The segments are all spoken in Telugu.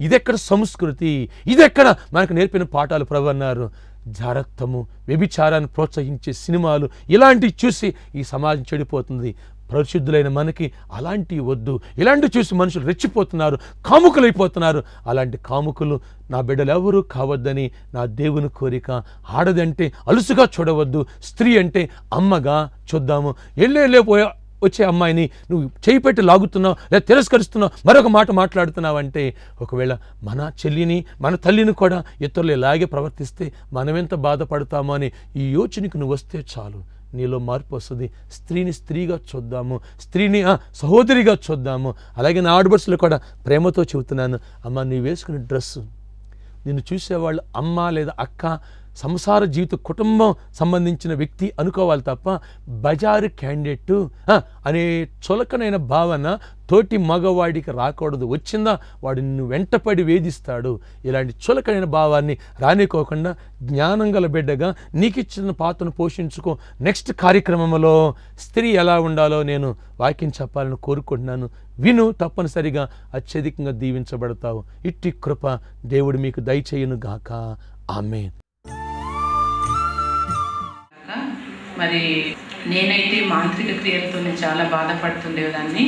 ఇదెక్కడ సంస్కృతి, ఇదెక్కడ మనకు నేర్పిన పాఠాలు ప్రభు అన్నారు. జారత్వము, వ్యభిచారాన్ని ప్రోత్సహించే సినిమాలు ఇలాంటివి చూసి ఈ సమాజం చెడిపోతుంది. పరిశుద్ధులైన మనకి అలాంటివి వద్దు. ఇలాంటివి చూసి మనుషులు రెచ్చిపోతున్నారు, కాముకులైపోతున్నారు. అలాంటి కాముకులు నా బిడ్డలు ఎవరూ కావద్దని నా దేవుని కోరిక. ఆడదంటే అలుసుగా చూడవద్దు, స్త్రీ అంటే అమ్మగా చూద్దాము. వెళ్ళిపోయా వచ్చే అమ్మాయిని నువ్వు చేయి పెట్టి లాగుతున్నావు లేదా తిరస్కరిస్తున్నావు, మరొక మాట మాట్లాడుతున్నావు అంటే, ఒకవేళ మన చెల్లిని మన తల్లిని కూడా ఇతరులు ఇలాగే ప్రవర్తిస్తే మనమెంత బాధపడతామో అని ఈ యోచనకి నువ్వు వస్తే చాలు, నీలో మార్పు వస్తుంది. స్త్రీని స్త్రీగా చూద్దాము, స్త్రీని సహోదరిగా చూద్దాము. అలాగే నా ఆడబడుచులు కూడా ప్రేమతో చెబుతున్నాను, అమ్మ నీ వేసుకునే డ్రెస్సు నిన్ను చూసేవాళ్ళు అమ్మ లేదా అక్క, సంసార జీవిత కుటుంబం సంబంధించిన వ్యక్తి అనుకోవాలి తప్ప బజారు క్యాండిడేట్ అనే చులకనైన భావన తోటి మగవాడికి రాకూడదు. వచ్చిందా వాడు నిన్ను వెంటపడి వేధిస్తాడు. ఇలాంటి చులకనైన భావాన్ని రానికోకుండా జ్ఞానం గల బిడ్డగా నీకు ఇచ్చిన పాత్రను పోషించుకో. నెక్స్ట్ కార్యక్రమంలో స్త్రీ ఎలా ఉండాలో నేను వాక్యం చెప్పాలని కోరుకుంటున్నాను. విను, తప్పనిసరిగా అత్యధికంగా దీవించబడతావు. ఇట్టి కృప దేవుడు మీకు దయచేయును గాక. ఆమేన్. మరి నేనైతే మాంత్రిక క్రియలతో చాలా బాధపడుతుండేదాన్ని.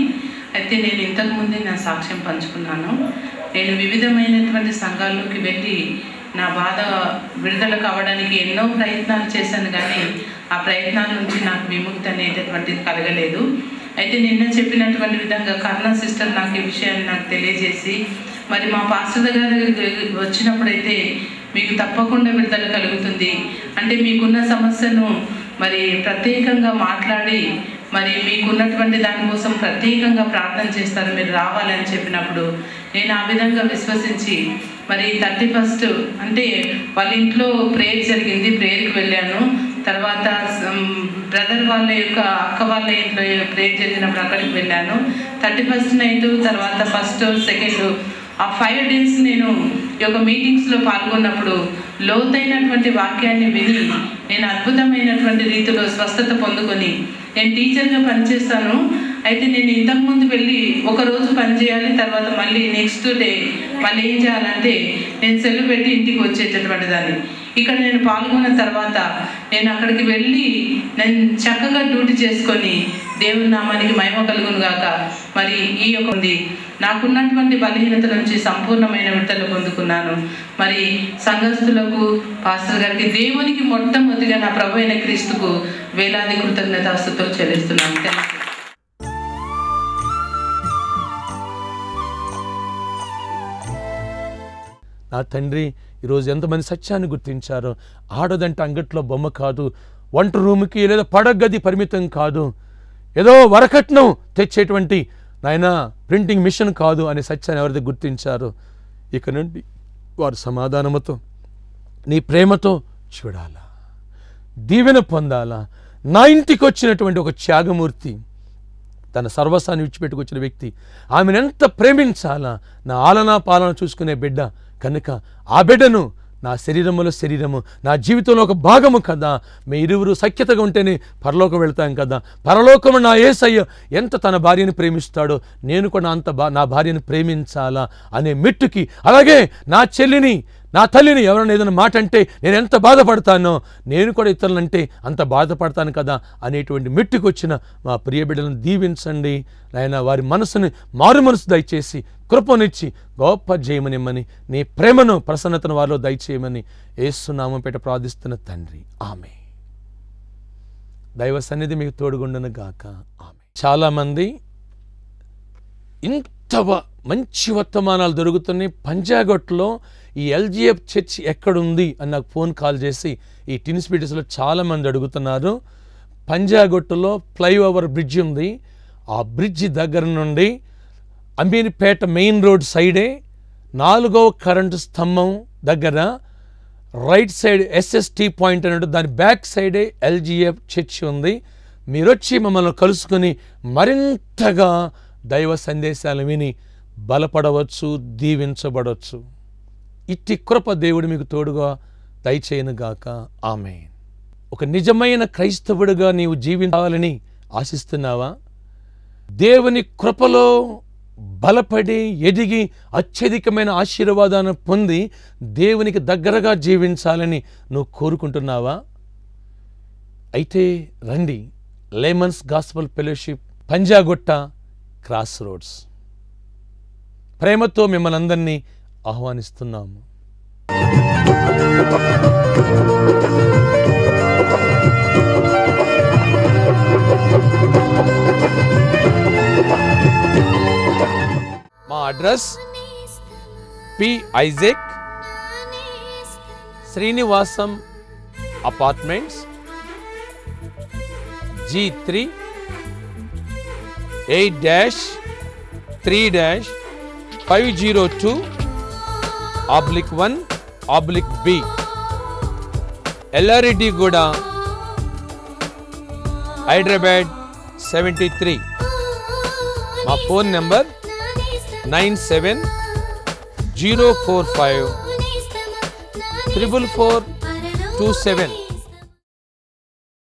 అయితే నేను ఇంతకుముందే నా సాక్ష్యం పంచుకున్నాను. నేను వివిధమైనటువంటి సంఘాల్లోకి వెళ్ళి నా బాధ విడుదల కావడానికి ఎన్నో ప్రయత్నాలు చేశాను, కానీ ఆ ప్రయత్నాల నుంచి నాకు విముక్తి అనేటటువంటిది కలగలేదు. అయితే నిన్న చెప్పినటువంటి విధంగా కరుణ సిస్టర్ నాకు ఈ విషయాన్ని నాకు తెలియజేసి, మరి మా పాస్టర్ దగ్గరికి వచ్చినప్పుడైతే మీకు తప్పకుండా విడుదల కలుగుతుంది అంటే, మీకున్న సమస్యను మరి ప్రత్యేకంగా మాట్లాడి మరి మీకున్నటువంటి దానికోసం ప్రత్యేకంగా ప్రార్థన చేస్తారు, మీరు రావాలని చెప్పినప్పుడు నేను ఆ విధంగా విశ్వసించి మరి 31st అంటే వాళ్ళ ఇంట్లో ప్రేయర్ జరిగింది, ప్రేయర్కి వెళ్ళాను. తర్వాత బ్రదర్ వాళ్ళ యొక్క అక్క వాళ్ళ ఇంట్లో ప్రేయర్ జరిగినప్పుడు అక్కడికి వెళ్ళాను. 31st నైట్, తర్వాత 1st, 2 ఆ 5 days నేను ఈ యొక్క మీటింగ్స్లో పాల్గొన్నప్పుడు లోతైనటువంటి వాక్యాన్ని విని నేను అద్భుతమైనటువంటి రీతిలో స్వస్థత పొందుకొని, నేను టీచర్గా పనిచేస్తాను. అయితే నేను ఇంతకుముందు వెళ్ళి ఒకరోజు పనిచేయాలి, తర్వాత మళ్ళీ నెక్స్ట్ డే మళ్ళీ ఏం చేయాలంటే నేను సెలవు పెట్టి ఇంటికి వచ్చేటటువంటి దాన్ని. ఇక్కడ నేను పాల్గొన్న తర్వాత నేను అక్కడికి వెళ్ళి నేను చక్కగా డ్యూటీ చేసుకొని దేవుని నామానికి మహిమ కలుగును గాక. మరి ఈ యొక్క నాకున్నటువంటి బలహీనత నుంచి సంపూర్ణమైన విడుదల పొందుకున్నాను. మరి సంఘస్థులకు, పాస్టర్ గారికి, దేవునికి మొట్టమొదటిగా నా ప్రభు అయిన క్రీస్తుకు వేలాది కృతజ్ఞతాస్తుతులు చెల్లిస్తున్నాను. నా తండ్రి ఈరోజు ఎంతమంది సత్యాన్ని గుర్తించారో, ఆడదంటే అంగట్లో బొమ్మ కాదు, వంట రూముకి లేదా పడగది పరిమితం కాదు, ఏదో వరకట్నం తెచ్చేటువంటి నాయన ప్రింటింగ్ మిషన్ కాదు అనే సత్యాన్ని ఎవరైతే గుర్తించారో, ఇక నుండి వారు సమాధానముతో నీ ప్రేమతో చూడాలా, దీవెన పొందాలా. నా ఇంటికి వచ్చినటువంటి ఒక త్యాగమూర్తి, తన సర్వస్వాన్ని విడిచిపెట్టుకొచ్చిన వ్యక్తి, ఆమెను ఎంత ప్రేమించాలా. నా ఆలనా పాలన చూసుకునే బిడ్డ కనుక ఆ బిడ్డను నా శరీరములో శరీరము, నా జీవితంలో ఒక భాగము కదా. మీ ఇరువురు సఖ్యతగా ఉంటేనే పరలోకం వెళ్తాం కదా. పరలోకము నా యేసయ్య ఎంత తన భార్యను ప్రేమిస్తాడో నేను కూడా నా భార్యను ప్రేమించాలా అనే మెట్టుకి, అలాగే నా చెల్లిని, నా తల్లిని ఎవరైనా ఏదైనా మాట అంటే నేను ఎంత బాధపడతానో నేను కూడా ఇతరులంటే అంత బాధపడతాను కదా అనేటువంటి మెట్టుకు వచ్చిన మా ప్రియ బిడ్డలను దీవించండి నాయన. వారి మనసుని మారు మనసు దయచేసి కృపనిచ్చి గొప్ప జయమనిమ్మని, నీ ప్రేమను ప్రసన్నతను వారిలో దయచేయమని యేసు నామం పేట ప్రార్థిస్తున్న తండ్రి, ఆమె. దైవ సన్నిధి మీకు తోడుగుండును గాక. ఆమె. చాలామంది ఇంత మంచి వర్తమానాలు దొరుకుతున్నాయి. పంజాగట్లో ఈ LGF చర్చ్ ఎక్కడుంది అని నాకు ఫోన్ కాల్ చేసి ఈ టిన్స్పీటర్స్లో చాలామంది అడుగుతున్నారు. పంజాగొట్టులో ఫ్లైఓవర్ బ్రిడ్జ్ ఉంది. ఆ బ్రిడ్జి దగ్గర నుండి అమీర్పేట మెయిన్ రోడ్ సైడే 4వ కరెంటు స్తంభం దగ్గర రైట్ సైడ్ SST పాయింట్ అన్నట్టు దాని బ్యాక్ సైడే LGF చర్చ్ ఉంది. మీరొచ్చి మమ్మల్ని కలుసుకొని మరింతగా దైవ సందేశాలు విని బలపడవచ్చు, దీవించబడవచ్చు. ఇట్టి కృప దేవుడు మీకు తోడుగా దయచేయనుగాక. ఆమేన్. ఒక నిజమైన క్రైస్తవుడిగా నీవు జీవించాలని ఆశిస్తున్నావా? దేవుని కృపలో బలపడి ఎదిగి అత్యధికమైన ఆశీర్వాదాన్ని పొంది దేవునికి దగ్గరగా జీవించాలని నువ్వు కోరుకుంటున్నావా? అయితే రండి, layman's gospel fellowship, Panjagutta, cross roads. ప్రేమతో మిమ్మల్ని అందరినీ ఆహ్వానిస్తున్నాము. మా address P. Isaac, Srinivasam apartments, G3 8-3-502/1/B, Yellareddy గూడ, హైదరాబాద్ 73. మా ఫోన్ నెంబర్ 97-045-44427.